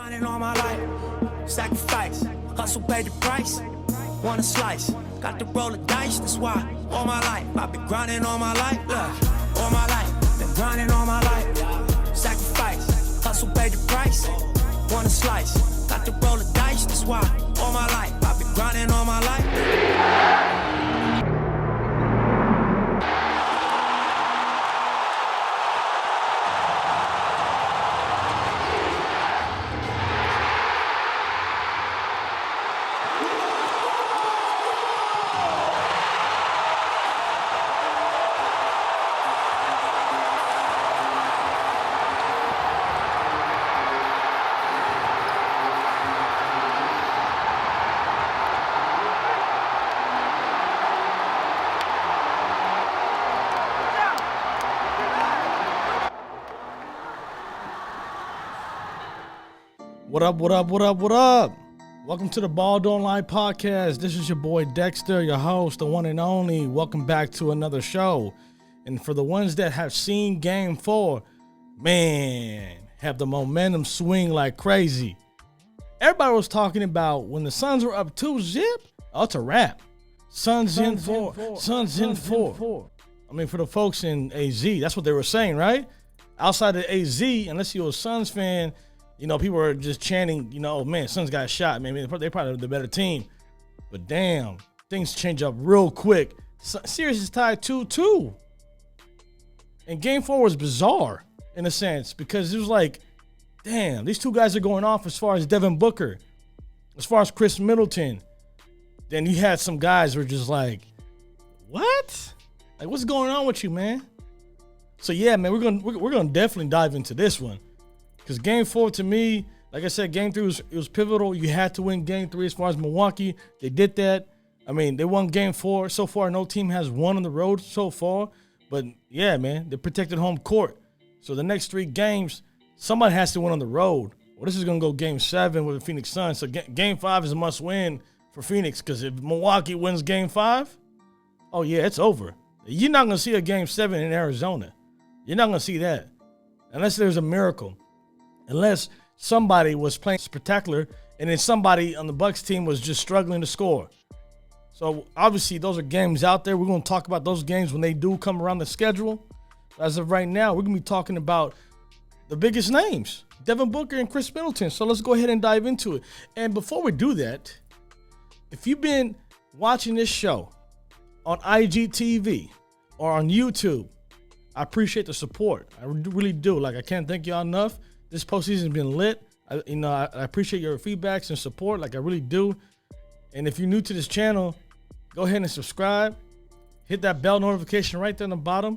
Grinding all my life, sacrifice, hustle paid the price. Want a slice, got to roll the dice. That's why all my life I've been grinding all my life. Look, all my life, been grinding all my life. Sacrifice, hustle paid the price. Want a slice, got to roll the dice. That's why all my life I've been grinding all my life. What up, what up, what up, what up? Welcome to the Ball Dnt Lie podcast. This is your boy Dexter, your host, the one and only. Welcome back to another show. And for the ones that have seen Game 4, man, have the momentum swing like crazy. Everybody was talking about when the Suns were up 2-0, oh, it's a wrap. Suns in four. I mean, for the folks in AZ, that's what they were saying, right? Outside of AZ, unless you're a Suns fan, you know, people are just chanting, you know, oh, man, Suns got shot. Man, they're probably the better team. But damn, things change up real quick. Series is tied 2-2. And Game 4 was bizarre in a sense because it was like, damn, these two guys are going off as far as Devin Booker, as far as Khris Middleton. Then you had some guys who were just like, what? Like, what's going on with you, man? So, yeah, man, we're gonna definitely dive into this one. Because Game 4, to me, like I said, Game 3 was pivotal. You had to win Game 3 as far as Milwaukee. They did that. I mean, they won Game 4. So far, no team has won on the road so far. But, yeah, man, they protected home court. So the next 3 games, somebody has to win on the road. Well, this is going to go Game 7 with the Phoenix Suns. So Game 5 is a must-win for Phoenix because if Milwaukee wins Game 5, oh, yeah, it's over. You're not going to see a Game 7 in Arizona. You're not going to see that unless there's a miracle. Unless somebody was playing spectacular and then somebody on the Bucks team was just struggling to score. So, obviously, those are games out there. We're going to talk about those games when they do come around the schedule. As of right now, we're going to be talking about the biggest names, Devin Booker and Khris Middleton. So, let's go ahead and dive into it. And before we do that, if you've been watching this show on IGTV or on YouTube, I appreciate the support. I really do. Like, I can't thank y'all enough. This postseason has been lit. I appreciate your feedbacks and support, like I really do. And if you're new to this channel, go ahead and subscribe. Hit that bell notification right there on the bottom.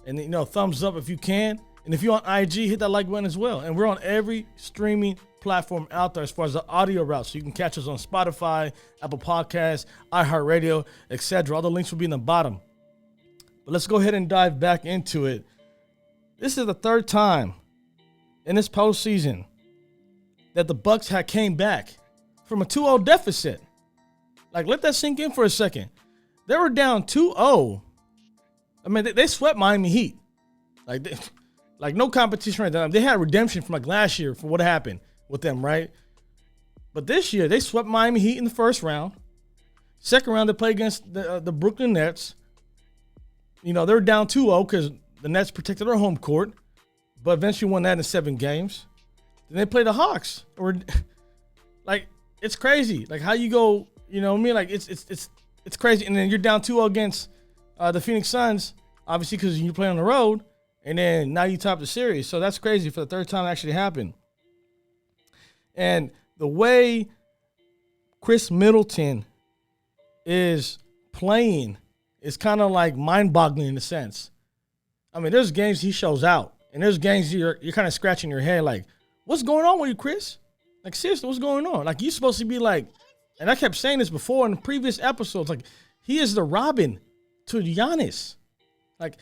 And, you know, thumbs up if you can. And if you're on IG, hit that like button as well. And we're on every streaming platform out there as far as the audio route. So you can catch us on Spotify, Apple Podcasts, iHeartRadio, etc. All the links will be in the bottom. But let's go ahead and dive back into it. This is the third time in this postseason that the Bucks came back from a 2-0 deficit. Like, let that sink in for a second. They were down 2-0. I mean, they swept Miami Heat. Like no competition right now. They had redemption from like last year for what happened with them, right? But this year, they swept Miami Heat in the first round. Second round, they played against the Brooklyn Nets. You know, they were down 2-0 because the Nets protected their home court. But eventually won that in 7 games. Then they play the Hawks. Like, it's crazy. Like, how you go, you know what I mean? Like, it's crazy. And then you're down 2-0 against the Phoenix Suns, obviously because you play on the road. And then now you top the series. So that's crazy for the third time it actually happened. And the way Khris Middleton is playing is kind of like mind-boggling in a sense. I mean, there's games he shows out. And there's games you're kind of scratching your head like, what's going on with you, Khris? Like, seriously, what's going on? Like, you're supposed to be like, and I kept saying this before in the previous episodes, like, he is the Robin to Giannis. Like,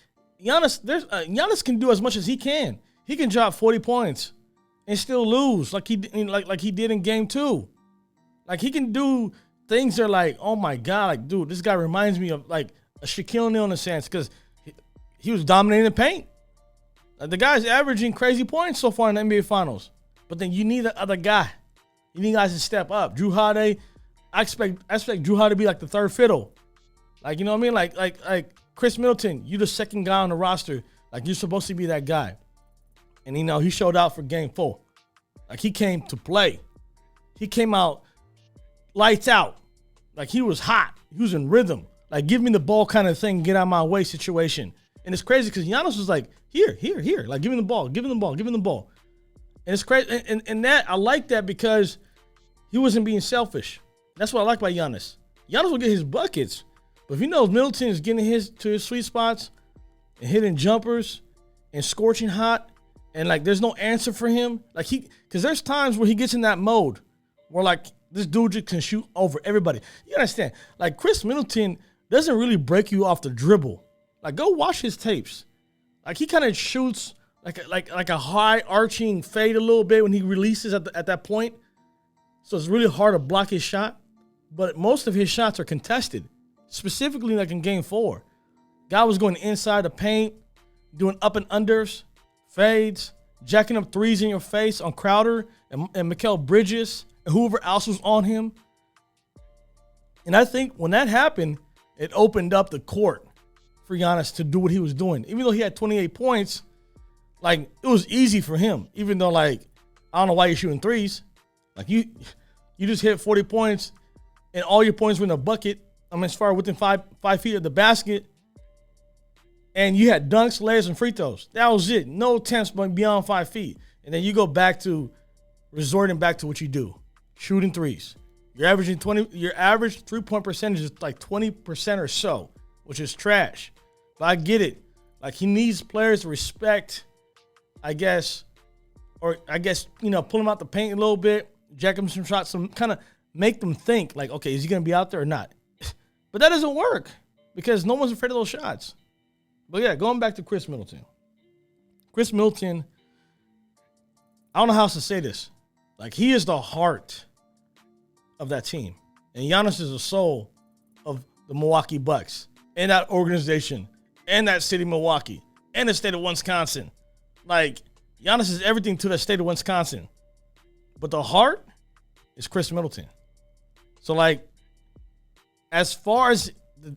Giannis can do as much as he can. He can drop 40 points and still lose like he did in Game 2. Like, he can do things that are like, oh, my God. Like, dude, this guy reminds me of, like, a Shaquille O'Neal in a sense because he was dominating the paint. The guy's averaging crazy points so far in the NBA Finals. But then you need the other guy. You need guys to step up. Drew Holiday, I expect Drew Holiday to be like the third fiddle. Like, you know what I mean? Like Khris Middleton, you're the second guy on the roster. Like, you're supposed to be that guy. And, he showed out for game 4. Like, he came to play. He came out lights out. Like, he was hot. He was in rhythm. Like, give me the ball kind of thing, get out of my way situation. And it's crazy because Giannis was like, here. Like, give him the ball. And it's crazy. And that, I like that because he wasn't being selfish. That's what I like about Giannis. Giannis will get his buckets. But if he knows Middleton is getting to his sweet spots and hitting jumpers and scorching hot, and like there's no answer for him, like because there's times where he gets in that mode where like this dude just can shoot over everybody. You understand? Like Khris Middleton doesn't really break you off the dribble. Like go watch his tapes. Like he kind of shoots like a high arching fade a little bit when he releases at that point. So it's really hard to block his shot. But most of his shots are contested. Specifically, like in game 4, guy was going inside the paint, doing up and unders, fades, jacking up threes in your face on Crowder and Mikal Bridges and whoever else was on him. And I think when that happened, it opened up the court for Giannis to do what he was doing. Even though he had 28 points, like it was easy for him. Even though like I don't know why you're shooting threes, like you just hit 40 points and all your points were in a bucket. As far within five feet of the basket, and you had dunks, layers, and free throws. That was it. No attempts beyond 5 feet. And then you go back to resorting back to what you do, shooting threes. You're averaging 20. Your average 3-point percentage is like 20% or so, which is trash. But I get it. Like he needs players to respect, I guess, pull him out the paint a little bit, jack him some shots, some kind of make them think like, okay, is he gonna be out there or not? But that doesn't work because no one's afraid of those shots. But yeah, going back to Khris Middleton. Khris Middleton, I don't know how else to say this. Like, he is the heart of that team. And Giannis is the soul of the Milwaukee Bucks and that organization and that city, Milwaukee, and the state of Wisconsin. Like, Giannis is everything to the state of Wisconsin. But the heart is Khris Middleton. So, like, as far as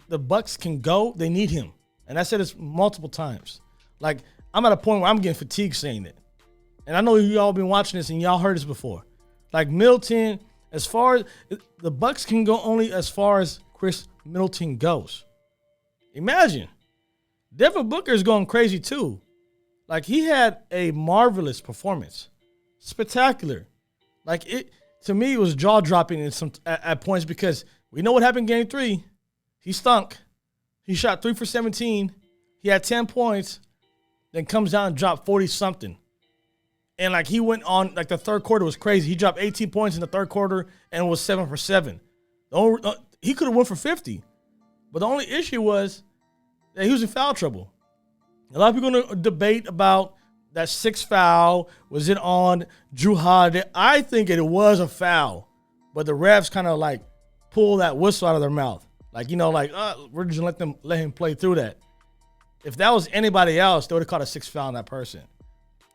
the Bucks can go, they need him. And I said this multiple times. Like, I'm at a point where I'm getting fatigued saying it. And I know y'all been watching this and y'all heard this before. Like, Middleton, as far as the Bucks can go only as far as Khris Middleton goes. Imagine. Devin Booker is going crazy too. Like, he had a marvelous performance. Spectacular. Like, it to me, it was jaw-dropping at points because we know what happened in Game 3. He stunk. He shot 3 for 17. He had 10 points. Then comes down and dropped 40-something. And, like, he went on, like, the third quarter was crazy. He dropped 18 points in the third quarter and was 7 for 7. He could have went for 50. But the only issue was that he was in foul trouble. A lot of people are going to debate about that 6th foul. Was it on Drew Holiday? I think it was a foul. But the refs kind of, like, pull that whistle out of their mouth. Like, we're just going to let him play through that. If that was anybody else, they would have caught a 6th foul on that person.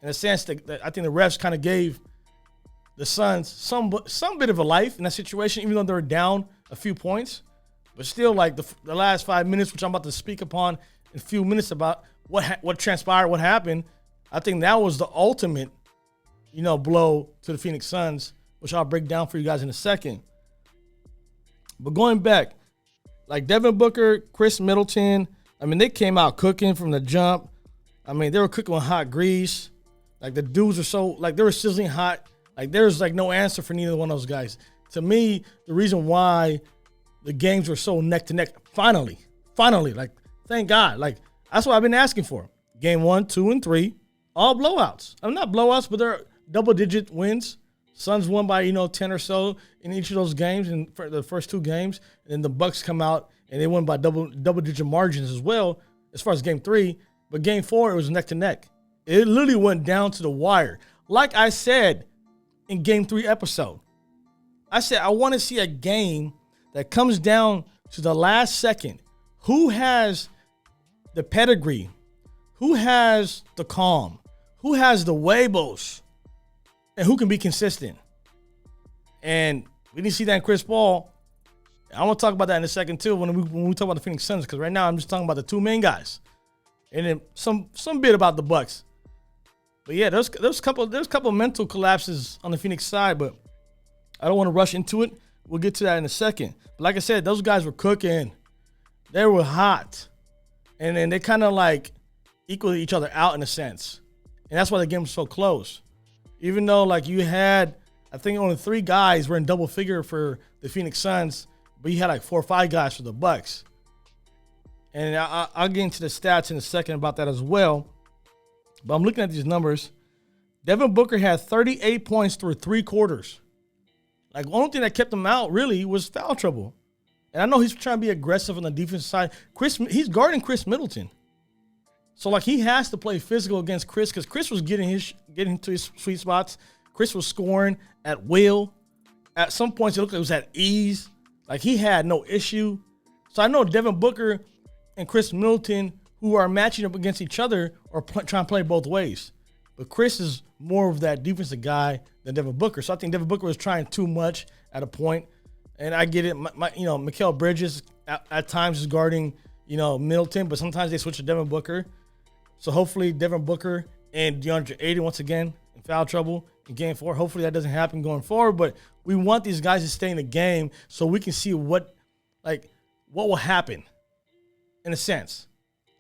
In a sense, that I think the refs kind of gave the Suns some bit of a life in that situation, even though they were down a few points. But still, like, the last 5 minutes, which I'm about to speak upon in a few minutes about what transpired, what happened, I think that was the ultimate, blow to the Phoenix Suns, which I'll break down for you guys in a second. But going back, like Devin Booker, Khris Middleton, they came out cooking from the jump. They were cooking with hot grease. Like, the dudes are so, like, they were sizzling hot. Like, there's, like, no answer for neither one of those guys. To me, the reason why the games were so neck to neck, finally, like, thank God. Like, that's what I've been asking for. Game 1, 2, and 3, all blowouts. Not blowouts, but they're double-digit wins. Suns won by, 10 or so in each of those games, in the first 2 games. And then the Bucks come out, and they won by double-digit margins as well, as far as Game 3. But Game 4, it was neck to neck. It literally went down to the wire. Like I said in Game 3 episode, I said I want to see a game that comes down to the last second. Who has the pedigree? Who has the calm? Who has the huevos and who can be consistent. And we didn't see that in Chris Paul. I want to talk about that in a second too when we talk about the Phoenix Suns, because right now I'm just talking about the two main guys, and then some bit about the Bucks. But yeah, there's a couple mental collapses on the Phoenix side, but I don't want to rush into it. We'll get to that in a second. But like I said, those guys were cooking. They were hot. And then they kind of like equaled each other out in a sense. And that's why the game was so close. Even though like you had, I think only 3 guys were in double figure for the Phoenix Suns, but you had like 4 or 5 guys for the Bucks. And I'll get into the stats in a second about that as well. But I'm looking at these numbers. Devin Booker had 38 points through 3 quarters. Like, the only thing that kept him out, really, was foul trouble. And I know he's trying to be aggressive on the defensive side. He's guarding Khris Middleton. So, like, he has to play physical against Khris, because Khris was getting to his sweet spots. Khris was scoring at will. At some points, it looked like it was at ease. Like, he had no issue. So, I know Devin Booker and Khris Middleton, who are matching up against each other, are trying to play both ways. But Khris is more of that defensive guy than Devin Booker. So I think Devin Booker was trying too much at a point. And I get it. Mikal Bridges at times is guarding, Middleton, but sometimes they switch to Devin Booker. So hopefully Devin Booker and DeAndre Ayton once again in foul trouble in game 4. Hopefully that doesn't happen going forward. But we want these guys to stay in the game so we can see what will happen in a sense.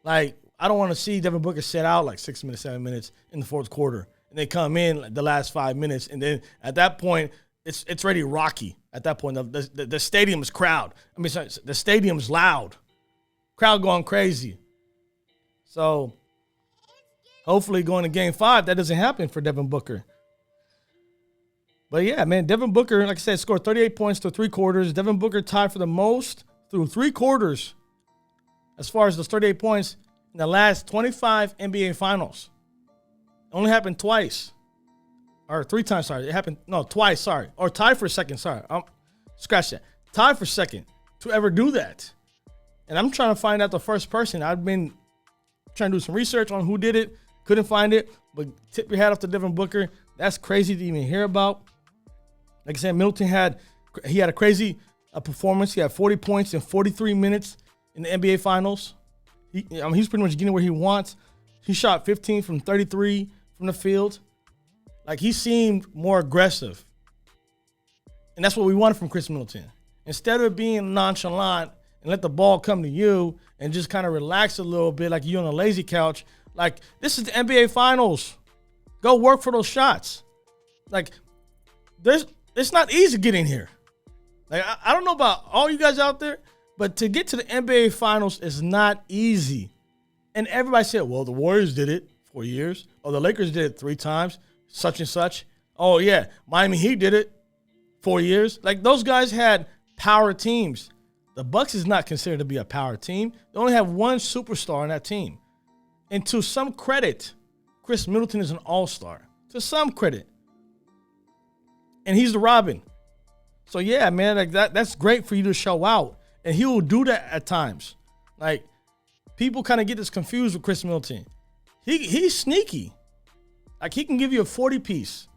Like, I don't want to see Devin Booker sit out like 6 minutes, 7 minutes in the fourth quarter, and they come in like the last 5 minutes, and then at that point, it's already rocky. At that point, the stadium is crowd. The stadium's loud, crowd going crazy. So hopefully, going to Game 5, that doesn't happen for Devin Booker. But yeah, man, Devin Booker, like I said, scored 38 points through 3 quarters. Devin Booker tied for the most through 3 quarters as far as those 38 points in the last 25 NBA Finals. It only happened twice. Or 3 times, sorry. It happened, twice, sorry. Or tied for second, sorry. Scratch that. Tied for second to ever do that. And I'm trying to find out the first person. I've been trying to do some research on who did it. Couldn't find it. But tip your hat off to Devin Booker. That's crazy to even hear about. Like I said, Middleton had a crazy performance. He had 40 points in 43 minutes in the NBA Finals. He's pretty much getting where he wants. He shot 15 from 33 from the field. Like, he seemed more aggressive. And that's what we wanted from Khris Middleton. Instead of being nonchalant and let the ball come to you and just kind of relax a little bit like you're on a lazy couch, like, this is the NBA Finals. Go work for those shots. Like, it's not easy getting here. Like, I don't know about all you guys out there, but to get to the NBA Finals is not easy. And everybody said, well, the Warriors did it 4 years. Oh, the Lakers did it 3 times, such and such. Oh, yeah, Miami Heat did it 4 years. Like, those guys had power teams. The Bucks is not considered to be a power team. They only have one superstar on that team. And to some credit, Khris Middleton is an all-star. To some credit. And he's the Robin. So, yeah, man, like that's great for you to show out. And he will do that at times. Like, people kind of get this confused with Khris Middleton. He's sneaky. Like, he can give you a 40-piece.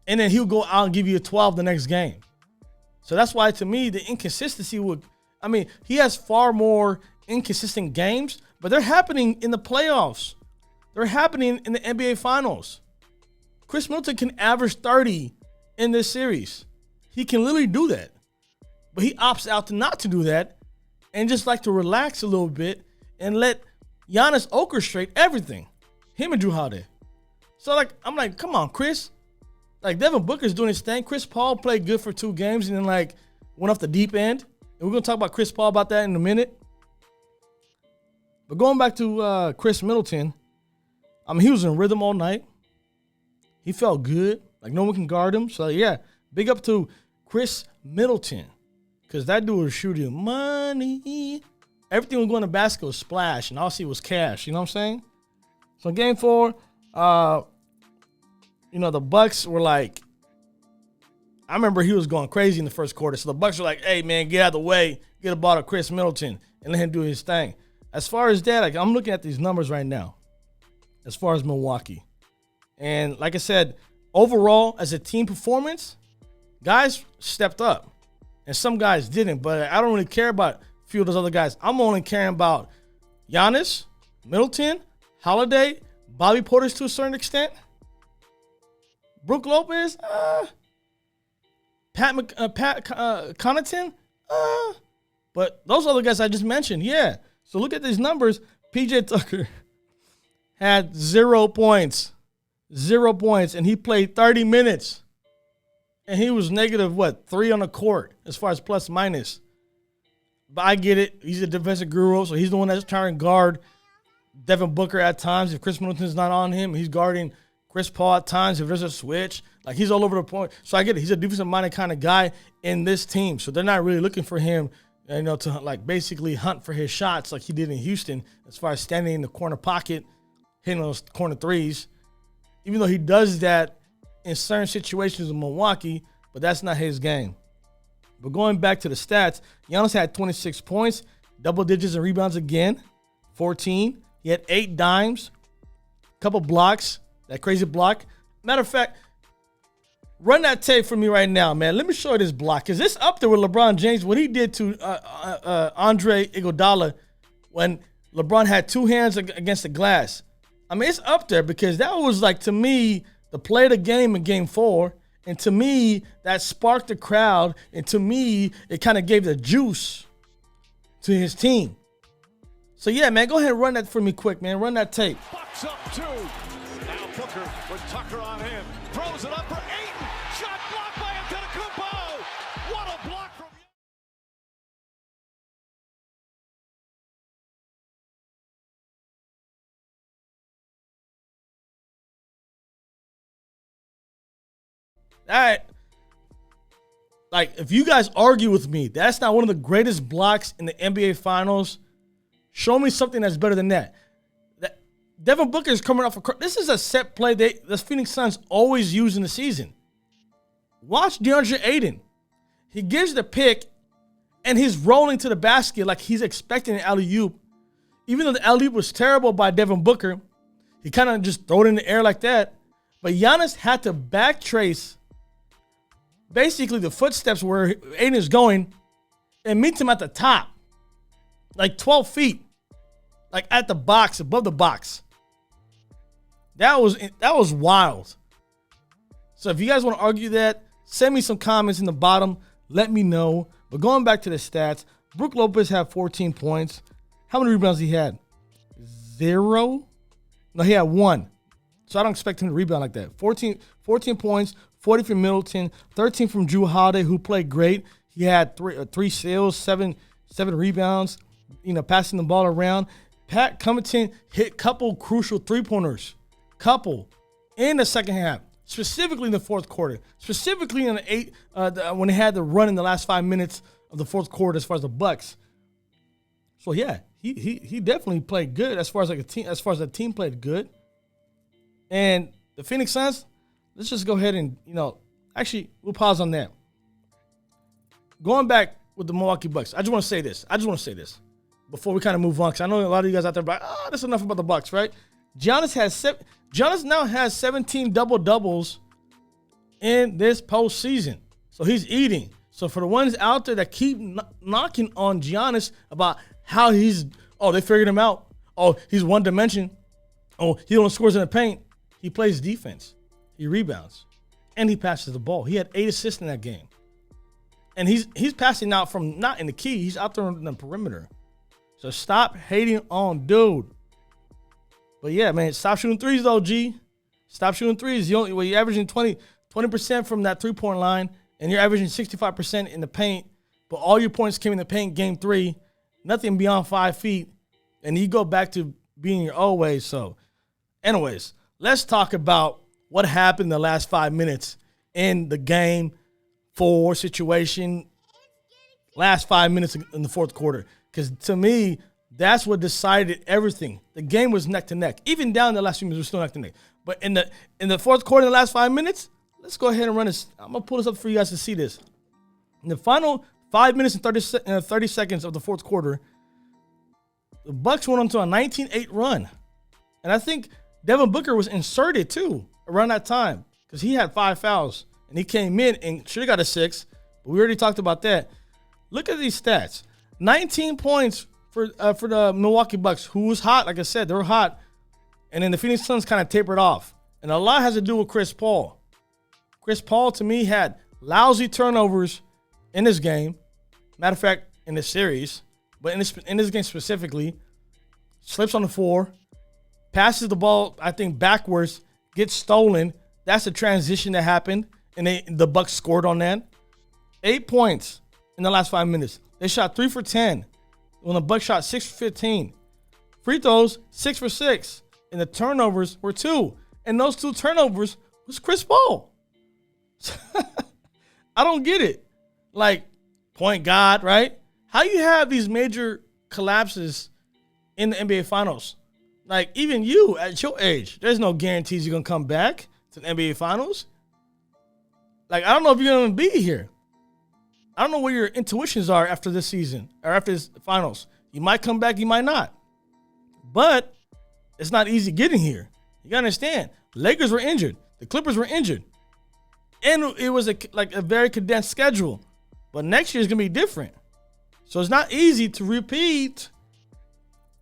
And then he'll go out and give you a 12 the next game. So that's why, to me, the inconsistency he has far more inconsistent games, but they're happening in the playoffs. They're happening in the NBA Finals. Khris Middleton can average 30 in this series. He can literally do that. But he opts out not to do that and just like to relax a little bit and let Giannis orchestrate everything. Him and Drew Holiday. So, like, I'm like, come on, Khris. Like, Devin Booker's doing his thing. Chris Paul played good for 2 games and then, like, went off the deep end. And we're going to talk about Chris Paul about that in a minute. But going back to Khris Middleton, he was in rhythm all night. He felt good. Like, no one can guard him. So, yeah, big up to Khris Middleton. Because that dude was shooting money. Everything was going to basket was splash, and all I see was cash. You know what I'm saying? So, game 4, the Bucks were like, I remember he was going crazy in the first quarter. So, the Bucks were like, hey, man, get out of the way. Get a ball to Khris Middleton and let him do his thing. As far as that, like, I'm looking at these numbers right now as far as Milwaukee. And like I said, overall, as a team performance, guys stepped up. And some guys didn't, but I don't really care about a few of those other guys. I'm only caring about Giannis, Middleton, Holiday, Bobby Portis to a certain extent, Brook Lopez, Pat Connaughton, but those other guys I just mentioned, yeah. So look at these numbers. PJ Tucker had 0 points, and he played 30 minutes. And he was negative, 3 on the court as far as plus minus. But I get it. He's a defensive guru, so he's the one that's trying to guard Devin Booker at times. If Khris Middleton's not on him, he's guarding Chris Paul at times. If there's a switch, like he's all over the point. So I get it. He's a defensive-minded kind of guy in this team. So they're not really looking for him, to like basically hunt for his shots like he did in Houston as far as standing in the corner pocket, hitting those corner threes. Even though he does that in certain situations in Milwaukee, but that's not his game. But going back to the stats, Giannis had 26 points, double digits in rebounds again, 14. He had 8 dimes, couple blocks, that crazy block. Matter of fact, run that tape for me right now, man. Let me show you this block, because it's up there with LeBron James, what he did to Andre Iguodala when LeBron had 2 hands against the glass. I mean, it's up there because that was, like, to me, the play of the game in Game 4. And to me, that sparked the crowd. And to me, it kind of gave the juice to his team. So, yeah, man, go ahead and run that for me quick, man. Run that tape. Bucks up 2. Now Booker with Tucker on him. Throws it up for Ayton. Shot blocked by Antetokounmpo. What a block from that. Like, if you guys argue with me, that's not one of the greatest blocks in the NBA Finals. Show me something that's better than that. Devin Booker is coming off this is a set play the Phoenix Suns always use in the season. Watch DeAndre Ayton. He gives the pick, and he's rolling to the basket like he's expecting an alley-oop. Even though the alley-oop was terrible by Devin Booker, he kind of just threw it in the air like that. But Giannis had to backtrace basically the footsteps where Ayton is going and meets him at the top, like 12 feet, like at the box, above the box. That was wild. So if you guys want to argue that, send me some comments in the bottom. Let me know. But going back to the stats, Brook Lopez had 14 points. How many rebounds he had? 0? No, he had 1. So I don't expect him to rebound like that. 14 points, 40 from Middleton, 13 from Jrue Holiday, who played great. He had 3 steals, 7 rebounds, passing the ball around. Pat Connaughton hit couple crucial three-pointers. In the second half, specifically in the fourth quarter, specifically in the when they had the run in the last 5 minutes of the fourth quarter as far as the Bucks. So yeah, he definitely played good as far as like a team. As far as the team played good, and the Phoenix Suns. Let's just go ahead and actually we'll pause on that. Going back with the Milwaukee Bucks, I just want to say this before we kind of move on, because I know a lot of you guys out there are like, that's enough about the Bucks, right? Giannis now has 17 double-doubles in this postseason. So he's eating. So for the ones out there that keep knocking on Giannis about how they figured him out. Oh, he's one dimension. Oh, he only scores in the paint. He plays defense. He rebounds. And he passes the ball. He had 8 assists in that game. And he's passing out from not in the key. He's out there in the perimeter. So stop hating on dude. But yeah, man, stop shooting threes though, G. Stop shooting threes. You're averaging 20% from that three-point line, and you're averaging 65% in the paint. But all your points came in the paint game 3. Nothing beyond 5 feet. And you go back to being your old ways. So anyways, let's talk about what happened in the last 5 minutes in the game 4 situation. Last 5 minutes in the fourth quarter. Because to me, that's what decided everything. The game was neck to neck. Even down the last few minutes, it was still neck to neck. But in the fourth quarter, in the last 5 minutes, let's go ahead and run this. I'm going to pull this up for you guys to see this. In the final 5 minutes and 30 seconds of the fourth quarter, the Bucks went on to a 19-8 run. And I think Devin Booker was inserted, too, around that time. because he had 5 fouls, and he came in and should have got a 6, but we already talked about that. Look at these stats. 19 points for the Milwaukee Bucks, who was hot. Like I said, they were hot. And then the Phoenix Suns kind of tapered off. And a lot has to do with Chris Paul. Chris Paul, to me, had lousy turnovers in this game. Matter of fact, in this series. But in this game specifically, slips on the floor, passes the ball, I think, backwards, gets stolen. That's a transition that happened, and the Bucks scored on that. 8 points in the last 5 minutes. They shot 3 for 10 when the Bucks shot 6 for 15. Free throws, 6 for 6, and the turnovers were 2. And those 2 turnovers was Chris Paul. I don't get it. Like, point guard, right? How you have these major collapses in the NBA Finals? Like, even you, at your age, there's no guarantees you're going to come back to the NBA Finals. Like, I don't know if you're going to be here. I don't know where your intuitions are after this season or after this finals. You might come back, you might not. But it's not easy getting here. You got to understand. Lakers were injured. The Clippers were injured. And it was a very condensed schedule. But next year is going to be different. So it's not easy to repeat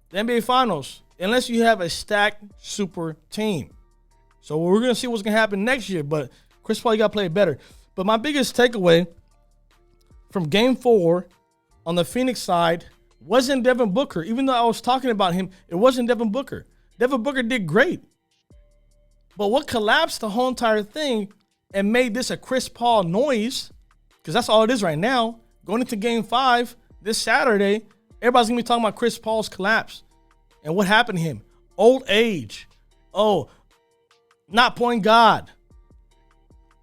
the NBA Finals unless you have a stacked super team. So we're going to see what's going to happen next year. But Chris Paul, you got to play better. But my biggest takeaway from Game 4 on the Phoenix side wasn't Devin Booker. Even though I was talking about him, it wasn't Devin Booker. Devin Booker did great. But what collapsed the whole entire thing and made this a Chris Paul noise, because that's all it is right now, going into Game 5 this Saturday, everybody's going to be talking about Chris Paul's collapse and what happened to him. Old age. Oh, not point guard.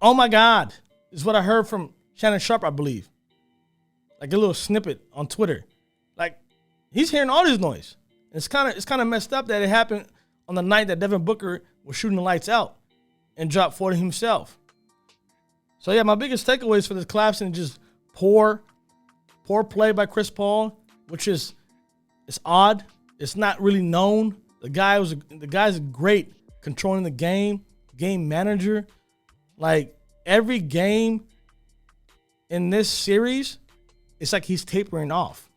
Oh, my God, is what I heard from Shannon Sharp, I believe. Like a little snippet on Twitter. Like, he's hearing all this noise. It's kind of messed up that it happened on the night that Devin Booker was shooting the lights out and dropped 40 himself. So, yeah, my biggest takeaways for this collapse and just poor play by Chris Paul, which is it's odd. It's not really known. The guy's great controlling the game manager. Like, every game in this series, it's like he's tapering off.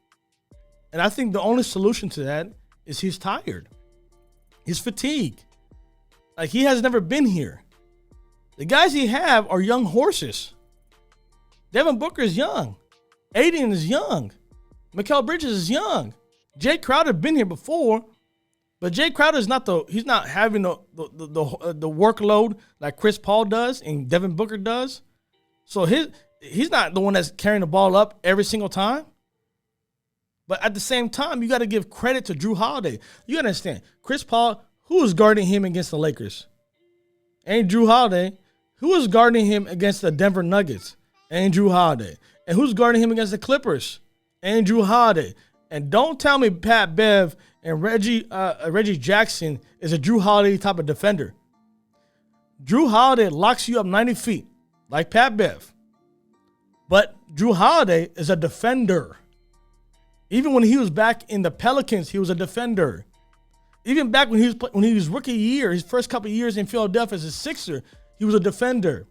And I think the only solution to that is he's tired. He's fatigued. Like, he has never been here. The guys he have are young horses. Devin Booker is young. Aiden is young. Mikal Bridges is young. Jay Crowder been here before, but Jay Crowder is he's not having the workload like Chris Paul does and Devin Booker does. So he's not the one that's carrying the ball up every single time. But at the same time, you got to give credit to Jrue Holiday. You got to understand, Chris Paul, who was guarding him against the Lakers? Ain't Jrue Holiday. Who was guarding him against the Denver Nuggets? Ain't Jrue Holiday. And who's guarding him against the Clippers? Ain't Jrue Holiday. And don't tell me Pat Bev and Reggie Jackson is a Jrue Holiday type of defender. Jrue Holiday locks you up 90 feet, like Pat Bev. But Jrue Holiday is a defender. Even when he was back in the Pelicans, he was a defender. Even back when he was rookie year, his first couple of years in Philadelphia as a Sixer, he was a defender.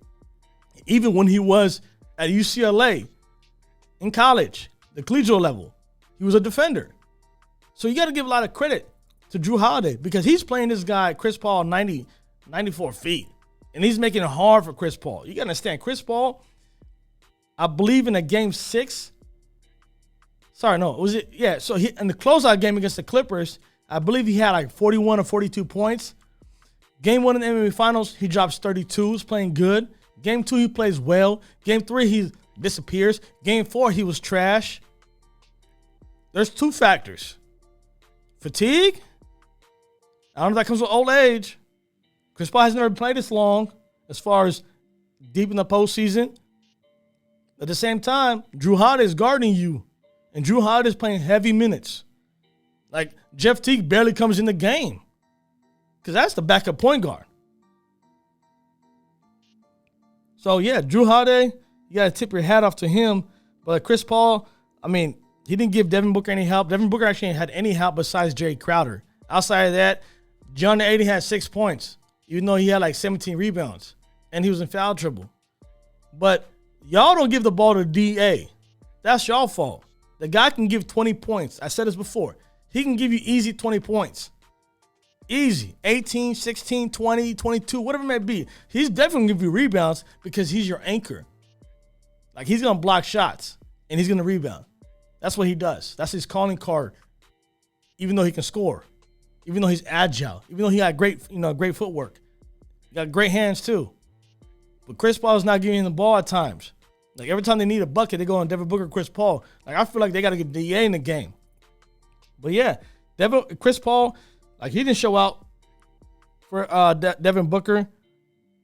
Even when he was at UCLA in college, the collegiate level, he was a defender. So you got to give a lot of credit to Jrue Holiday because he's playing this guy, Chris Paul, 94 feet. And he's making it hard for Chris Paul. You got to understand, Chris Paul, I believe in a game 6. Sorry, no. Was it? Yeah, so in the closeout game against the Clippers, I believe he had like 41 or 42 points. Game 1 in the NBA Finals, he drops 32. He's playing good. Game 2, he plays well. Game 3, he disappears. Game 4, he was trash. There's 2 factors. Fatigue. I don't know if that comes with old age. Chris Paul has never played this long as far as deep in the postseason. At the same time, Jrue Holiday is guarding you. And Jrue Holiday is playing heavy minutes. Like, Jeff Teague barely comes in the game. Because that's the backup point guard. So, yeah, Jrue Holiday, you got to tip your hat off to him. But Chris Paul, I mean, he didn't give Devin Booker any help. Devin Booker actually ain't had any help besides Jay Crowder. Outside of that, John Aiden had 6 points, even though he had like 17 rebounds. and he was in foul trouble. But y'all don't give the ball to DA. That's y'all fault. The guy can give 20 points. I said this before. He can give you easy 20 points. Easy. 18, 16, 20, 22, whatever it may be. He's definitely going to give you rebounds because he's your anchor. Like, he's going to block shots, and he's going to rebound. That's what he does. That's his calling card, even though he can score, even though he's agile, even though he got great footwork. He got great hands, too. But Chris Paul is not giving him the ball at times. Like, every time they need a bucket, they go on Devin Booker, Chris Paul. Like, I feel like they got to get DA in the game. But, yeah, Chris Paul, like, he didn't show out for Devin Booker.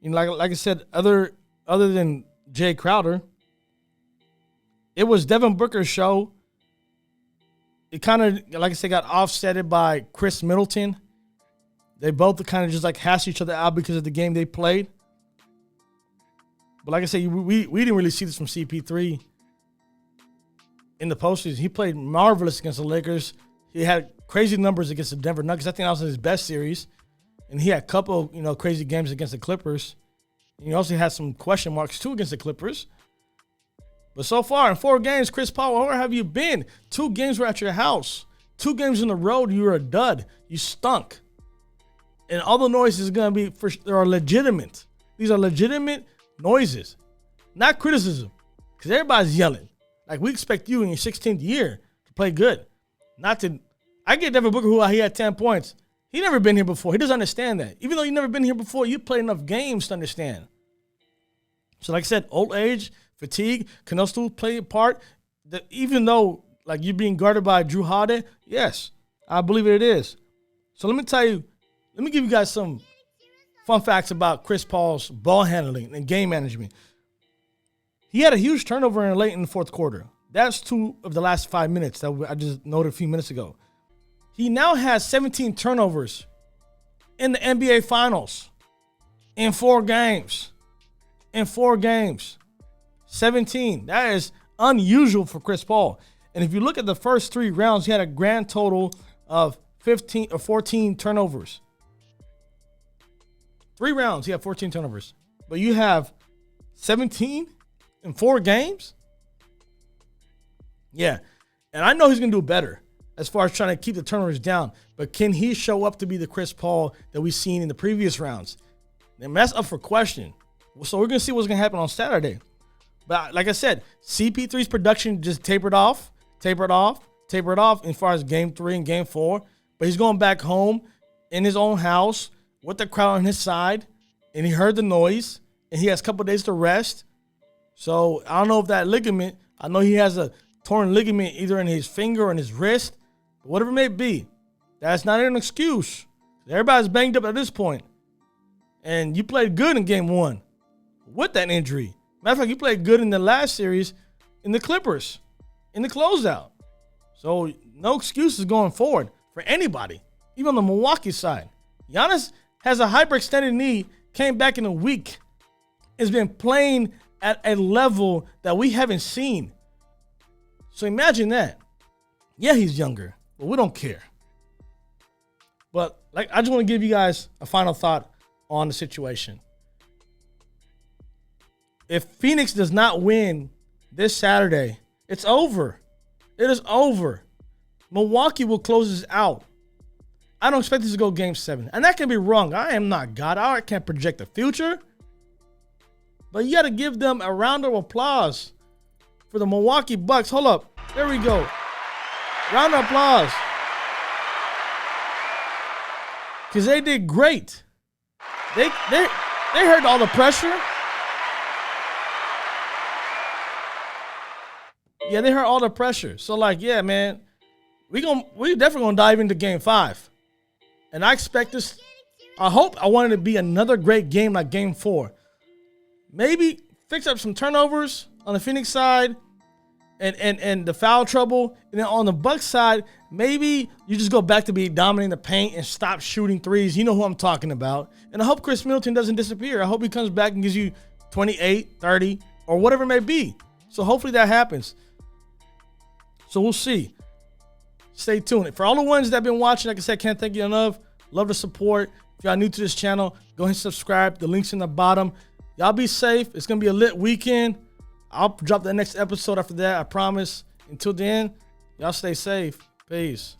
You know, like I said, other than Jay Crowder, it was Devin Booker's show. It kind of, like I said, got offsetted by Khris Middleton. They both kind of just, like, hashed each other out because of the game they played. But like I said, we didn't really see this from CP3 in the postseason. He played marvelous against the Lakers. He had crazy numbers against the Denver Nuggets. I think that was his best series. And he had a couple, crazy games against the Clippers. And he also had some question marks, too, against the Clippers. But so far, in 4 games, Chris Paul, where have you been? 2 games were at your house. 2 games in the road, you were a dud. You stunk. And all the noises are going to be, they are legitimate. These are legitimate noises, not criticism, because everybody's yelling. Like, we expect you in your 16th year to play good. I get Devin Booker, who he had 10 points. He never been here before. He doesn't understand that. Even though you've never been here before, you played enough games to understand. So like I said, old age, fatigue, can those two play a part? Even though, like, you're being guarded by Drew Holiday, yes, I believe it is. So let me give you guys some fun facts about Chris Paul's ball handling and game management. He had a huge turnover late in the fourth quarter. That's 2 of the last 5 minutes that I just noted a few minutes ago. He now has 17 turnovers in the NBA Finals in 4 games. In 4 games. 17. That is unusual for Chris Paul. And if you look at the first 3 rounds, he had a grand total of 15 or 14 turnovers. 3 rounds, he had 14 turnovers. But you have 17 in 4 games? Yeah. And I know he's going to do better as far as trying to keep the turnovers down. But can he show up to be the Chris Paul that we've seen in the previous rounds? And that's up for question. So we're going to see what's going to happen on Saturday. But like I said, CP3's production just tapered off as far as game 3 and game 4. But he's going back home in his own house with the crowd on his side, and he heard the noise, and he has a couple days to rest. So I don't know if that ligament, I know he has a torn ligament either in his finger or in his wrist, but whatever it may be, that's not an excuse. Everybody's banged up at this point. And you played good in game 1 with that injury. Matter of fact, you played good in the last series in the Clippers, in the closeout. So no excuses going forward for anybody, even on the Milwaukee side. Giannis has a hyperextended knee, came back in a week, has been playing at a level that we haven't seen. So imagine that. Yeah, he's younger, but we don't care. But I just want to give you guys a final thought on the situation. If Phoenix does not win this Saturday, it's over. It is over. Milwaukee will close this out. I don't expect this to go game 7. And that can be wrong. I am not God. I can't project the future. But you got to give them a round of applause for the Milwaukee Bucks. Hold up. There we go. Round of applause. Because they did great. They heard all the pressure. Yeah, they heard all the pressure. So, yeah, man, we definitely gonna dive into game 5. And I expect this. I want it to be another great game like game 4. Maybe fix up some turnovers on the Phoenix side and the foul trouble. And then on the Bucks side, maybe you just go back to be dominating the paint and stop shooting threes. You know who I'm talking about. And I hope Khris Middleton doesn't disappear. I hope he comes back and gives you 28, 30, or whatever it may be. So hopefully that happens. So we'll see. Stay tuned. For all the ones that have been watching, like I said, can't thank you enough. Love the support. If y'all new to this channel, go ahead and subscribe. The link's in the bottom. Y'all be safe. It's going to be a lit weekend. I'll drop the next episode after that, I promise. Until then, y'all stay safe. Peace.